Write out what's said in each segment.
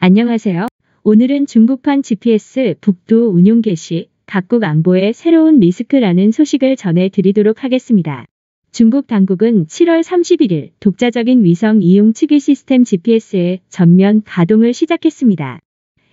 안녕하세요. 오늘은 중국판 GPS 북두 운용 개시, 각국 안보에 새로운 리스크라는 소식을 전해드리도록 하겠습니다. 중국 당국은 7월 31일 독자적인 위성 이용 측위 시스템 GPS의 전면 가동을 시작했습니다.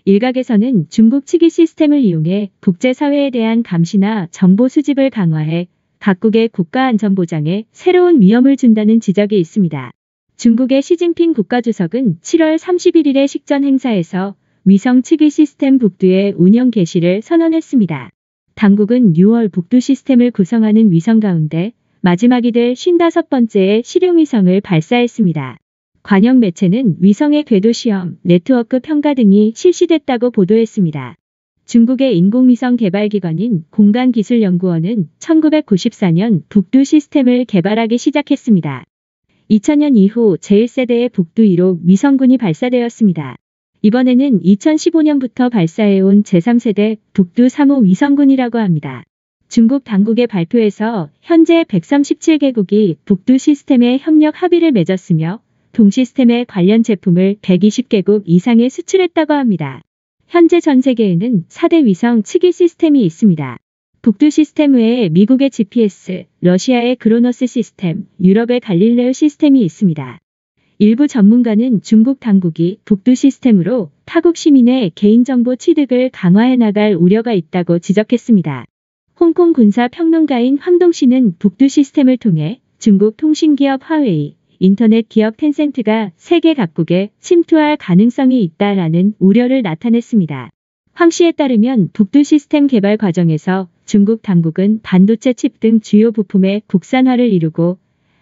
일각에서는 중국 측위 시스템을 이용해 국제사회에 대한 감시나 정보 수집을 강화해 각국의 국가 안전 보장에 새로운 위험을 준다는 지적이 있습니다. 중국의 시진핑 국가주석은 7월 31일의 식전 행사에서 위성 측위 시스템 북두의 운영 개시를 선언했습니다. 당국은 6월 북두 시스템을 구성하는 위성 가운데 마지막이 될 55번째의 실용위성을 발사했습니다. 관영 매체는 위성의 궤도 시험, 네트워크 평가 등이 실시됐다고 보도했습니다. 중국의 인공위성 개발기관인 공간기술연구원은 1994년 북두 시스템을 개발하기 시작했습니다. 2000년 이후 제1세대의 북두 1호 위성군이 발사되었습니다. 이번에는 2015년부터 발사해온 제3세대 북두 3호 위성군이라고 합니다. 중국 당국의 발표에서 현재 137개국이 북두 시스템에 협력 합의를 맺었으며 동시스템의 관련 제품을 120개국 이상에 수출했다고 합니다. 현재 전 세계에는 4대 위성 측위 시스템이 있습니다. 북두 시스템 외에 미국의 GPS, 러시아의 크로노스 시스템, 유럽의 갈릴레오 시스템이 있습니다. 일부 전문가는 중국 당국이 북두 시스템으로 타국 시민의 개인정보 취득을 강화해 나갈 우려가 있다고 지적했습니다. 홍콩 군사 평론가인 황동 씨는 북두 시스템을 통해 중국 통신기업 화웨이, 인터넷 기업 텐센트가 세계 각국에 침투할 가능성이 있다라는 우려를 나타냈습니다. 황 씨에 따르면 북두 시스템 개발 과정에서 중국 당국은 반도체 칩 등 주요 부품의 국산화를 이루고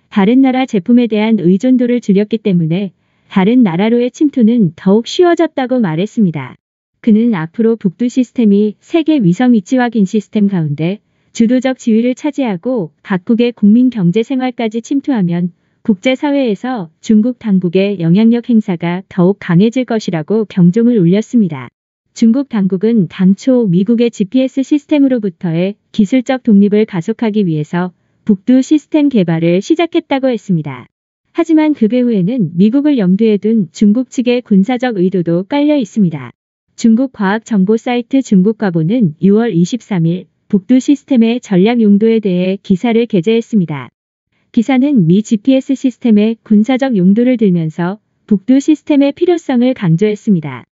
다른 나라 제품에 대한 의존도를 줄였기 때문에 다른 나라로의 침투는 더욱 쉬워졌다고 말했습니다. 그는 앞으로 북두 시스템이 세계 위성 위치 확인 시스템 가운데 주도적 지위를 차지하고 각국의 국민 경제 생활까지 침투하면 국제사회에서 중국 당국의 영향력 행사가 더욱 강해질 것이라고 경종을 울렸습니다. 중국 당국은 당초 미국의 GPS 시스템으로부터의 기술적 독립을 가속하기 위해서 북두 시스템 개발을 시작했다고 했습니다. 하지만 그 배후에는 미국을 염두에 둔 중국 측의 군사적 의도도 깔려 있습니다. 중국 과학 정보 사이트 중국과보는 6월 23일 북두 시스템의 전략 용도에 대해 기사를 게재했습니다. 기사는 미 GPS 시스템의 군사적 용도를 들면서 북두 시스템의 필요성을 강조했습니다.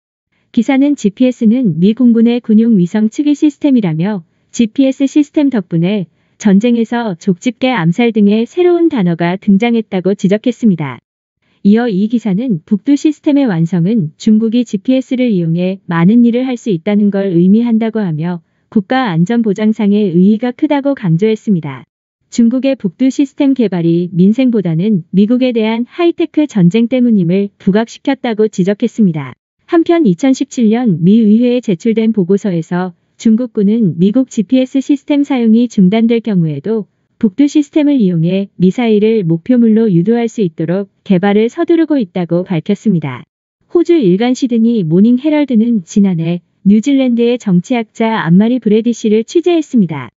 기사는 GPS는 미 공군의 군용 위성 측위 시스템이라며 GPS 시스템 덕분에 전쟁에서 족집게 암살 등의 새로운 단어가 등장했다고 지적했습니다. 이어 이 기사는 북두 시스템의 완성은 중국이 GPS를 이용해 많은 일을 할 수 있다는 걸 의미한다고 하며 국가 안전 보장상의 의의가 크다고 강조했습니다. 중국의 북두 시스템 개발이 민생보다는 미국에 대한 하이테크 전쟁 때문임을 부각시켰다고 지적했습니다. 한편 2017년 미 의회에 제출된 보고서에서 중국군은 미국 GPS 시스템 사용이 중단될 경우에도 북두 시스템을 이용해 미사일을 목표물로 유도할 수 있도록 개발을 서두르고 있다고 밝혔습니다. 호주 일간 시드니 모닝 헤럴드는 지난해 뉴질랜드의 정치학자 안마리 브래디시를 취재했습니다.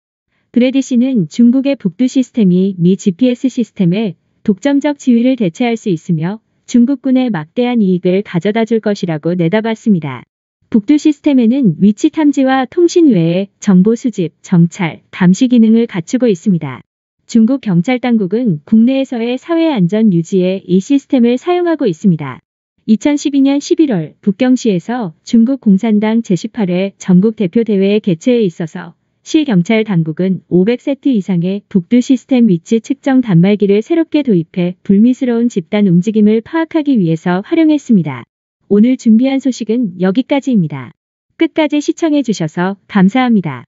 브래디시는 중국의 북두 시스템이 미 GPS 시스템의 독점적 지위를 대체할 수 있으며 중국군에 막대한 이익을 가져다 줄 것이라고 내다봤습니다. 북두 시스템에는 위치 탐지와 통신 외에 정보 수집, 정찰, 감시 기능을 갖추고 있습니다. 중국 경찰 당국은 국내에서의 사회 안전 유지에 이 시스템을 사용하고 있습니다. 2012년 11월 북경시에서 중국 공산당 제18회 전국 대표 대회의 개최에 있어서 시 경찰 당국은 500세트 이상의 북두 시스템 위치 측정 단말기를 새롭게 도입해 불미스러운 집단 움직임을 파악하기 위해서 활용했습니다. 오늘 준비한 소식은 여기까지입니다. 끝까지 시청해 주셔서 감사합니다.